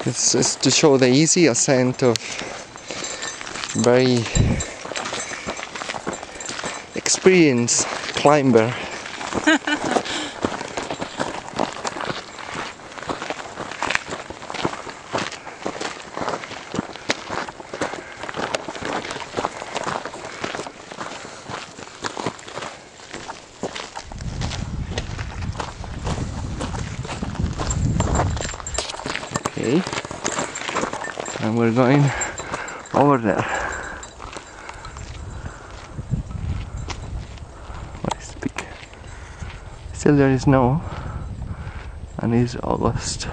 It's just to show the easy ascent of very experienced climber. Okay, and we're going over there. What is big? Still there is snow, and it's August.